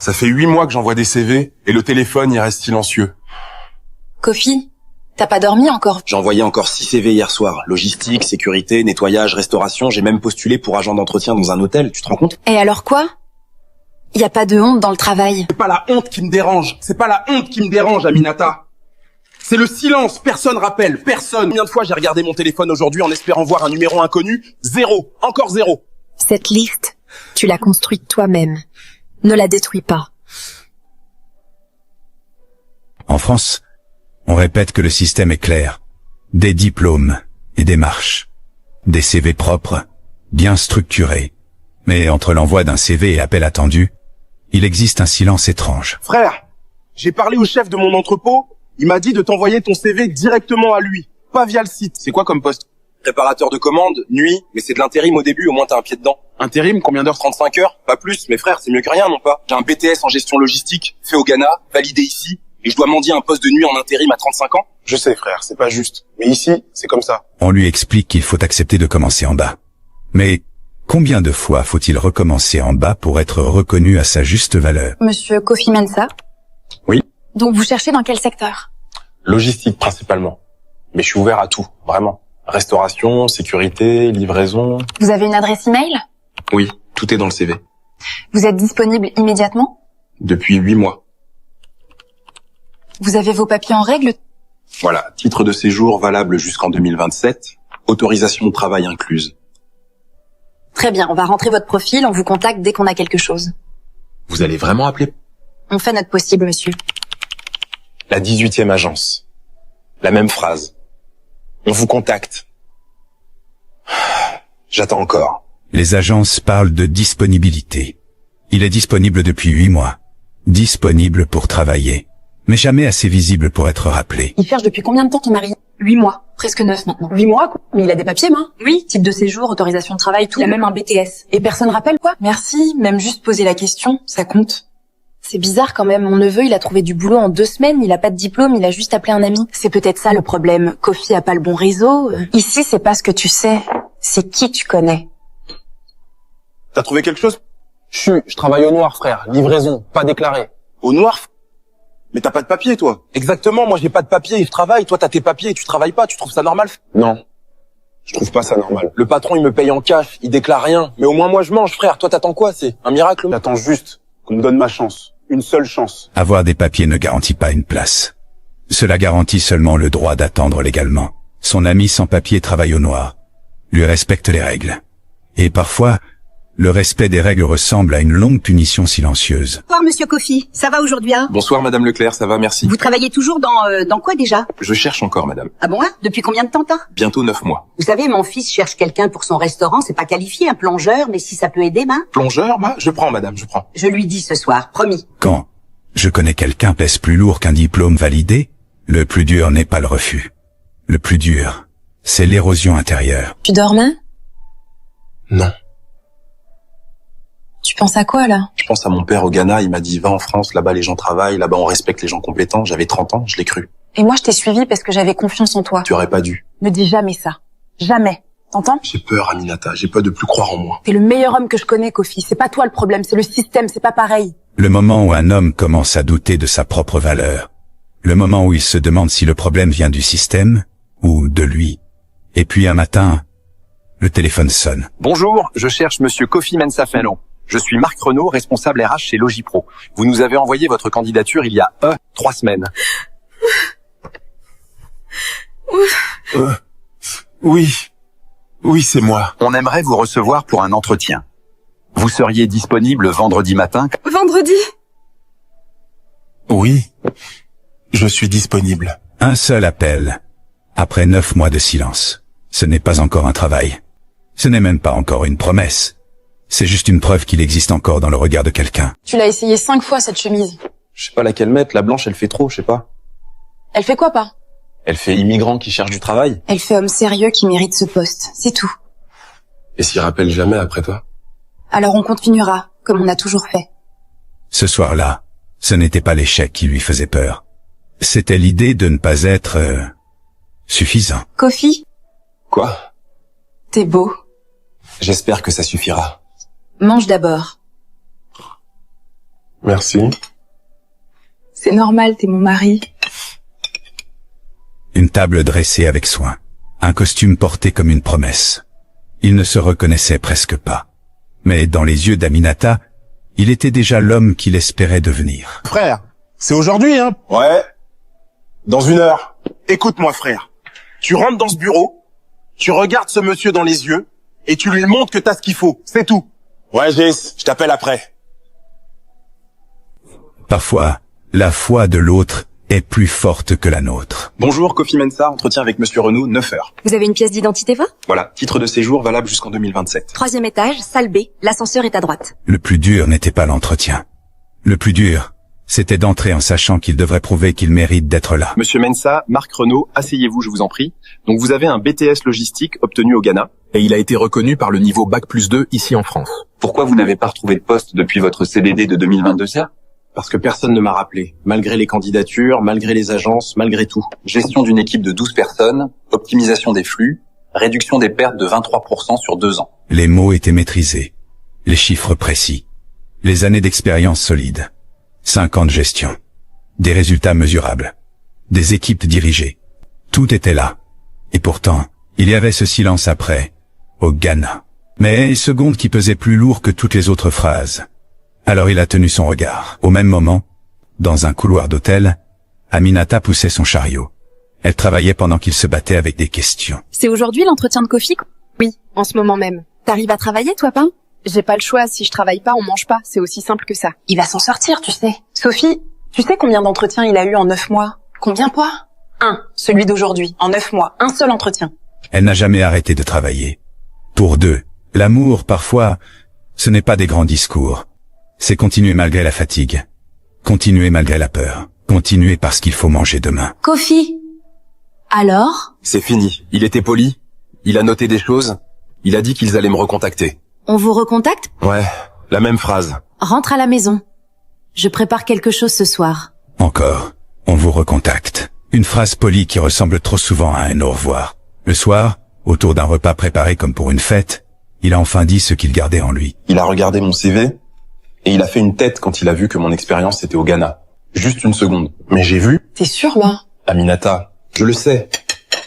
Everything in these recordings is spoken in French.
Ça fait 8 mois que j'envoie des CV et le téléphone, il reste silencieux. Kofi, t'as pas dormi encore? J'ai envoyé encore 6 CV hier soir. Logistique, sécurité, nettoyage, restauration. J'ai même postulé pour agent d'entretien dans un hôtel. Tu te rends compte? Et alors quoi? Y a pas de honte dans le travail. C'est pas la honte qui me dérange. C'est pas la honte qui me dérange, Aminata. C'est le silence. Personne rappelle. Personne. Combien de fois j'ai regardé mon téléphone aujourd'hui en espérant voir un numéro inconnu? 0. Encore 0. Cette liste, tu l'as construite toi-même. Ne la détruis pas. En France, on répète que le système est clair. Des diplômes et des marches. Des CV propres, bien structurés. Mais entre l'envoi d'un CV et l'appel attendu, il existe un silence étrange. Frère, j'ai parlé au chef de mon entrepôt. Il m'a dit de t'envoyer ton CV directement à lui, pas via le site. C'est quoi comme poste? Préparateur de commande, nuit, mais c'est de l'intérim au début, au moins t'as un pied dedans. Intérim, combien d'heures? 35 heures, pas plus, mais frère, c'est mieux que rien, non pas? J'ai un BTS en gestion logistique, fait au Ghana, validé ici, et je dois mendier un poste de nuit en intérim à 35 ans? Je sais, frère, c'est pas juste. Mais ici, c'est comme ça. On lui explique qu'il faut accepter de commencer en bas. Mais combien de fois faut-il recommencer en bas pour être reconnu à sa juste valeur? Monsieur Kofi Mensah? Oui. Donc vous cherchez dans quel secteur? Logistique, principalement. Mais je suis ouvert à tout, vraiment. Restauration, sécurité, livraison. Vous avez une adresse email? Oui, tout est dans le CV. Vous êtes disponible immédiatement? Depuis 8 mois. Vous avez vos papiers en règle? Voilà, titre de séjour valable jusqu'en 2027, autorisation de travail incluse. Très bien, on va rentrer votre profil, on vous contacte dès qu'on a quelque chose. Vous allez vraiment appeler? On fait notre possible, monsieur. La 18e agence. La même phrase. On vous contacte. J'attends encore. Les agences parlent de disponibilité. Il est disponible depuis 8 mois. Disponible pour travailler. Mais jamais assez visible pour être rappelé. Il cherche depuis combien de temps ton mari? 8 mois. Presque 9 maintenant. 8 mois, quoi. Mais il a des papiers, main. Oui, type de séjour, autorisation de travail, tout. Il a même un BTS. Et personne rappelle, quoi. Merci, même juste poser la question, ça compte. C'est bizarre quand même, mon neveu, il a trouvé du boulot en 2 semaines, il a pas de diplôme, il a juste appelé un ami. C'est peut-être ça le problème, Kofi a pas le bon réseau. Ici, c'est pas ce que tu sais, c'est qui tu connais. T'as trouvé quelque chose? Je travaille au noir, frère. Livraison, pas déclaré. Au noir? Mais t'as pas de papier, toi. Exactement, moi j'ai pas de papier, je travaille. Toi t'as tes papiers et tu travailles pas, tu trouves ça normal? Non. Je trouve pas ça normal. Le patron il me paye en cash, il déclare rien. Mais au moins moi je mange, frère. Toi t'attends quoi? C'est un miracle? J'attends juste qu'on me donne ma chance. Une seule chance. Avoir des papiers ne garantit pas une place. Cela garantit seulement le droit d'attendre légalement. Son ami sans papier travaille au noir. Lui respecte les règles. Et parfois, le respect des règles ressemble à une longue punition silencieuse. Bonsoir, monsieur Kofi. Ça va aujourd'hui, hein? Bonsoir madame Leclerc, ça va, merci. Vous travaillez toujours dans quoi déjà? Je cherche encore madame. Ah bon, hein? Depuis combien de temps, t'as? Bientôt 9 mois. Vous savez, mon fils cherche quelqu'un pour son restaurant, c'est pas qualifié, un plongeur, mais si ça peut aider, Plongeur, bah, je prends madame, je prends. je lui dis ce soir, promis. Quand je connais quelqu'un pèse plus lourd qu'un diplôme validé, le plus dur n'est pas le refus. Le plus dur, c'est l'érosion intérieure. Tu dormais? Non. Tu penses à quoi là? Je pense à mon père au Ghana, il m'a dit va en France, là-bas les gens travaillent, là-bas on respecte les gens compétents. J'avais 30 ans, je l'ai cru. Et moi je t'ai suivi parce que j'avais confiance en toi. Tu aurais pas dû. Ne dis jamais ça. Jamais. T'entends? J'ai peur, Aminata, j'ai peur de plus croire en moi. T'es le meilleur homme que je connais, Kofi. C'est pas toi le problème, c'est le système, c'est pas pareil. Le moment où un homme commence à douter de sa propre valeur. Le moment où il se demande si le problème vient du système ou de lui. Et puis un matin, le téléphone sonne. Bonjour, je cherche monsieur Kofi Mensah Felon. Je suis Marc Renaud, responsable RH chez Logipro. Vous nous avez envoyé votre candidature il y a 3 semaines. Oui, c'est moi. On aimerait vous recevoir pour un entretien. Vous seriez disponible vendredi matin? Vendredi? Oui, je suis disponible. Un seul appel. Après 9 mois de silence. Ce n'est pas encore un travail. Ce n'est même pas encore une promesse. C'est juste une preuve qu'il existe encore dans le regard de quelqu'un. Tu l'as essayé 5 fois cette chemise. Je sais pas laquelle mettre, la blanche elle fait trop, je sais pas. Elle fait quoi pas? Elle fait immigrant qui cherche du travail. Elle fait homme sérieux qui mérite ce poste, c'est tout. Et s'il rappelle jamais après toi? Alors on continuera, comme on a toujours fait. Ce soir-là, ce n'était pas l'échec qui lui faisait peur. C'était l'idée de ne pas être suffisant. Kofi, Quoi? t'es beau. J'espère que ça suffira. Mange d'abord. Merci. C'est normal, t'es mon mari. Une table dressée avec soin. Un costume porté comme une promesse. Il ne se reconnaissait presque pas. Mais dans les yeux d'Aminata, il était déjà l'homme qu'il espérait devenir. Frère, c'est aujourd'hui, hein? Ouais. Dans 1 heure. Écoute-moi, frère. Tu rentres dans ce bureau, tu regardes ce monsieur dans les yeux, et tu lui montres que t'as ce qu'il faut. C'est tout. Ouais, Jess, je t'appelle après. Parfois, la foi de l'autre est plus forte que la nôtre. Bonjour, Kofi Mensa, entretien avec Monsieur Renaud, 9 heures. Vous avez une pièce d'identité, va? Voilà, titre de séjour valable jusqu'en 2027. 3e étage, salle B, l'ascenseur est à droite. Le plus dur n'était pas l'entretien. Le plus dur, c'était d'entrer en sachant qu'il devrait prouver qu'il mérite d'être là. Monsieur Mensa, Marc Renaud, asseyez-vous, je vous en prie. Donc vous avez un BTS logistique obtenu au Ghana. Et il a été reconnu par le niveau Bac+2 ici en France. Pourquoi vous n'avez pas retrouvé de poste depuis votre CDD de 2022, ça? Parce que personne ne m'a rappelé. Malgré les candidatures, malgré les agences, malgré tout. Gestion d'une équipe de 12 personnes, optimisation des flux, réduction des pertes de 23% sur 2 ans. Les mots étaient maîtrisés, les chiffres précis, les années d'expérience solides, 5 ans de gestion, des résultats mesurables, des équipes dirigées. Tout était là. Et pourtant, il y avait ce silence après, au Ghana. Mais seconde qui pesait plus lourd que toutes les autres phrases. Alors il a tenu son regard. Au même moment, dans un couloir d'hôtel, Aminata poussait son chariot. Elle travaillait pendant qu'il se battait avec des questions. C'est aujourd'hui l'entretien de Kofi? Oui, en ce moment même. T'arrives à travailler, toi, Pain? J'ai pas le choix, si je travaille pas, on mange pas, c'est aussi simple que ça. Il va s'en sortir, tu sais. Sophie, tu sais combien d'entretiens il a eu en 9 mois? Combien, quoi? 1, celui d'aujourd'hui, en 9 mois, un seul entretien. Elle n'a jamais arrêté de travailler. Pour 2, l'amour, parfois, ce n'est pas des grands discours. C'est continuer malgré la fatigue. Continuer malgré la peur. Continuer parce qu'il faut manger demain. Kofi, alors? C'est fini. Il était poli. Il a noté des choses. Il a dit qu'ils allaient me recontacter. On vous recontacte? Ouais, la même phrase. Rentre à la maison. Je prépare quelque chose ce soir. Encore, on vous recontacte. Une phrase polie qui ressemble trop souvent à un au revoir. Le soir, autour d'un repas préparé comme pour une fête, il a enfin dit ce qu'il gardait en lui. Il a regardé mon CV, et il a fait une tête quand il a vu que mon expérience était au Ghana. Juste 1 seconde. Mais j'ai vu. T'es sûr, là? Aminata, je le sais.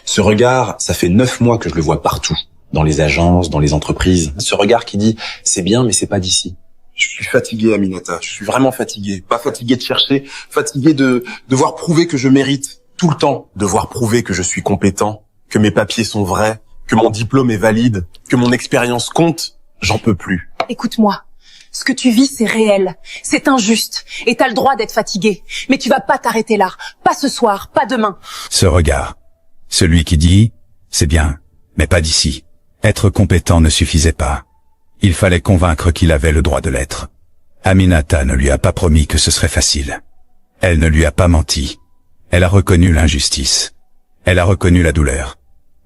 Ce regard, ça fait 9 mois que je le vois partout. Dans les agences, dans les entreprises. Ce regard qui dit, c'est bien, mais c'est pas d'ici. Je suis fatigué, Aminata. Je suis vraiment fatigué. Pas fatigué de chercher, fatigué de devoir prouver que je mérite tout le temps. Devoir prouver que je suis compétent, que mes papiers sont vrais, que mon diplôme est valide, que mon expérience compte. J'en peux plus. Écoute-moi. Ce que tu vis, c'est réel. C'est injuste. Et t'as le droit d'être fatigué. Mais tu vas pas t'arrêter là. Pas ce soir, pas demain. Ce regard. Celui qui dit, c'est bien, mais pas d'ici. Être compétent ne suffisait pas. Il fallait convaincre qu'il avait le droit de l'être. Aminata ne lui a pas promis que ce serait facile. Elle ne lui a pas menti. Elle a reconnu l'injustice. Elle a reconnu la douleur.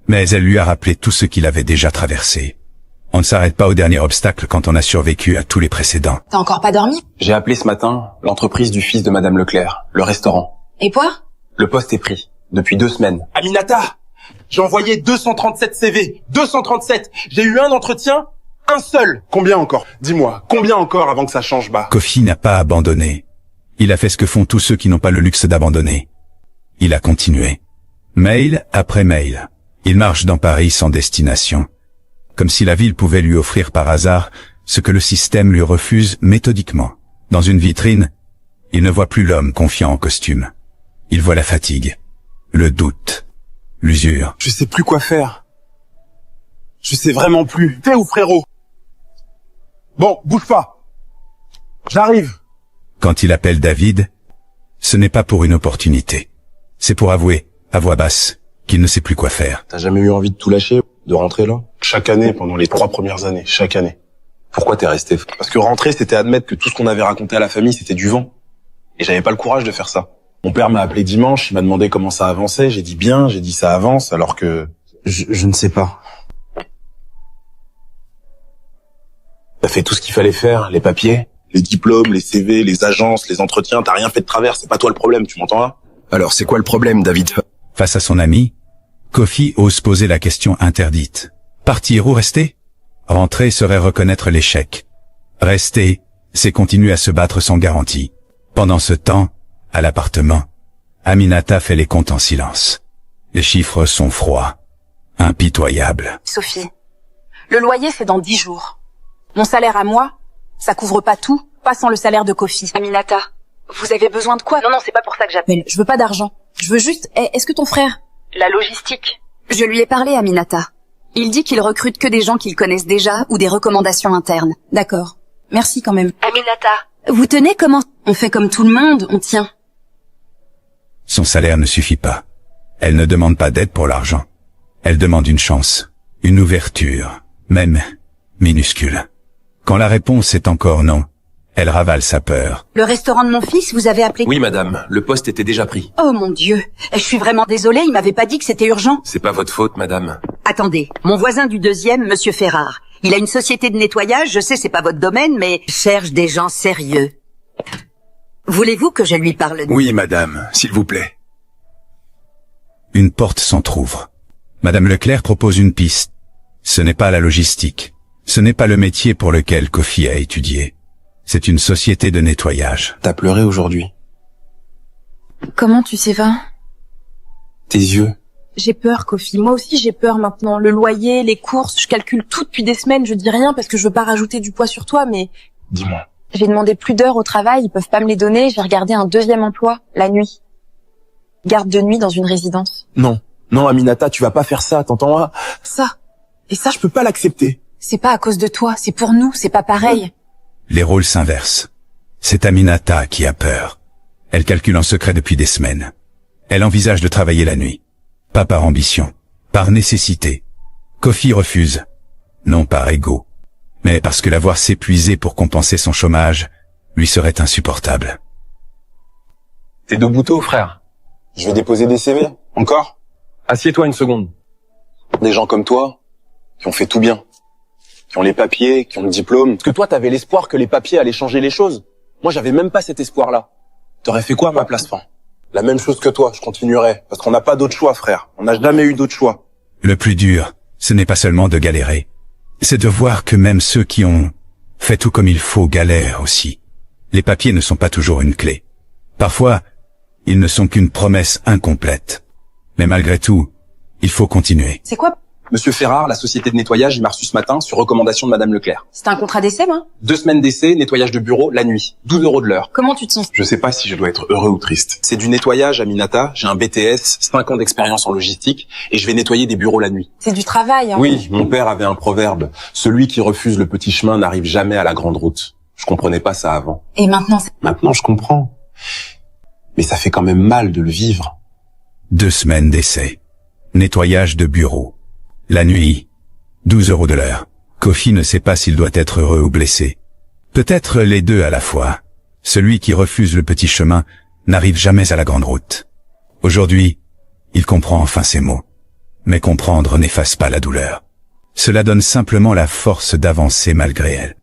Mais elle lui a rappelé tout ce qu'il avait déjà traversé. On ne s'arrête pas au dernier obstacle quand on a survécu à tous les précédents. T'as encore pas dormi? J'ai appelé ce matin l'entreprise du fils de Madame Leclerc, le restaurant. Et quoi? Le poste est pris. Depuis 2 semaines. Aminata, j'ai envoyé 237 CV. 237. J'ai eu un entretien, un seul. Combien encore? Dis-moi, combien encore avant que ça change bas? Kofi n'a pas abandonné. Il a fait ce que font tous ceux qui n'ont pas le luxe d'abandonner. Il a continué. Mail après mail. Il marche dans Paris sans destination. Comme si la ville pouvait lui offrir par hasard ce que le système lui refuse méthodiquement. Dans une vitrine, il ne voit plus l'homme confiant en costume. Il voit la fatigue, le doute, l'usure. Je sais plus quoi faire. Je sais vraiment plus. T'es où, frérot? Bon, bouge pas. J'arrive. Quand il appelle David, ce n'est pas pour une opportunité. C'est pour avouer, à voix basse, qu'il ne sait plus quoi faire. T'as jamais eu envie de tout lâcher, de rentrer là? Chaque année, pendant les 3 premières années, chaque année. Pourquoi t'es resté? Parce que rentrer, c'était admettre que tout ce qu'on avait raconté à la famille, c'était du vent. Et j'avais pas le courage de faire ça. Mon père m'a appelé dimanche, il m'a demandé comment ça avançait, j'ai dit bien, j'ai dit ça avance, alors que... Je ne sais pas. T'as fait tout ce qu'il fallait faire, les papiers, les diplômes, les CV, les agences, les entretiens, t'as rien fait de travers, c'est pas toi le problème, tu m'entends là? Alors c'est quoi le problème, David? Face à son ami, Kofi ose poser la question interdite. Partir ou rester? Rentrer serait reconnaître l'échec. Rester, c'est continuer à se battre sans garantie. Pendant ce temps, à l'appartement, Aminata fait les comptes en silence. Les chiffres sont froids, impitoyables. Sophie, le loyer c'est dans 10 jours. Mon salaire à moi, ça couvre pas tout, pas sans le salaire de Kofi. Aminata, vous avez besoin de quoi? Non, c'est pas pour ça que j'appelle. Je veux pas d'argent. Je veux juste... est-ce que ton frère... La logistique. Je lui ai parlé, Aminata. Il dit qu'il recrute que des gens qu'il connaisse déjà ou des recommandations internes. D'accord. Merci quand même. Aminata. Vous tenez comment? On fait comme tout le monde, on tient. Son salaire ne suffit pas. Elle ne demande pas d'aide pour l'argent. Elle demande une chance, une ouverture, même minuscule. Quand la réponse est encore non, elle ravale sa peur. Le restaurant de mon fils, vous avez appelé? Oui, madame, le poste était déjà pris. Oh mon Dieu, je suis vraiment désolée, il m'avait pas dit que c'était urgent. C'est pas votre faute, madame. Attendez, mon voisin du deuxième, monsieur Ferrard, il a une société de nettoyage, je sais c'est pas votre domaine, mais cherche des gens sérieux. Voulez-vous que je lui parle? Oui, madame, s'il vous plaît. Une porte s'entr'ouvre. Madame Leclerc propose une piste. Ce n'est pas la logistique. Ce n'est pas le métier pour lequel Kofi a étudié. C'est une société de nettoyage. T'as pleuré aujourd'hui. Comment tu sais pas? Tes yeux. J'ai peur, Kofi. Moi aussi, j'ai peur maintenant. Le loyer, les courses, je calcule tout depuis des semaines. Je dis rien parce que je veux pas rajouter du poids sur toi, mais... Dis-moi. J'ai demandé plus d'heures au travail, ils peuvent pas me les donner. J'ai regardé un deuxième emploi, la nuit. Garde de nuit dans une résidence. Non. Non, Aminata, tu vas pas faire ça, t'entends? Ça. Et ça, je peux pas l'accepter. C'est pas à cause de toi, c'est pour nous, c'est pas pareil. Les rôles s'inversent. C'est Aminata qui a peur. Elle calcule en secret depuis des semaines. Elle envisage de travailler la nuit. Pas par ambition, par nécessité. Kofi refuse. Non par ego, mais parce que la voir s'épuiser pour compenser son chômage lui serait insupportable. T'es debout tôt, frère. Je vais déposer des CV. Encore? Assieds-toi une seconde. Des gens comme toi, qui ont fait tout bien. Qui ont les papiers, qui ont le diplôme. Parce que toi, t'avais l'espoir que les papiers allaient changer les choses. Moi, j'avais même pas cet espoir-là. T'aurais fait quoi à ma place, fin? La même chose que toi, je continuerai. Parce qu'on n'a pas d'autre choix, frère. On n'a jamais eu d'autre choix. Le plus dur, ce n'est pas seulement de galérer. C'est de voir que même ceux qui ont fait tout comme il faut galèrent aussi. Les papiers ne sont pas toujours une clé. Parfois, ils ne sont qu'une promesse incomplète. Mais malgré tout, il faut continuer. C'est quoi? Monsieur Ferrard, la société de nettoyage, il m'a reçu ce matin sur recommandation de Madame Leclerc. C'était un contrat d'essai, moi? 2 semaines d'essai, nettoyage de bureau, la nuit. 12 € de l'heure. Comment tu te sens? Je sais pas si je dois être heureux ou triste. C'est du nettoyage, Aminata. J'ai un BTS, 5 ans d'expérience en logistique, et je vais nettoyer des bureaux la nuit. C'est du travail, hein. Oui, mon père avait un proverbe. Celui qui refuse le petit chemin n'arrive jamais à la grande route. Je comprenais pas ça avant. Et maintenant, Maintenant, je comprends. Mais ça fait quand même mal de le vivre. 2 semaines d'essai. Nettoyage de bureau. La nuit. 12 € de l'heure. Kofi ne sait pas s'il doit être heureux ou blessé. Peut-être les deux à la fois. Celui qui refuse le petit chemin n'arrive jamais à la grande route. Aujourd'hui, il comprend enfin ces mots. Mais comprendre n'efface pas la douleur. Cela donne simplement la force d'avancer malgré elle.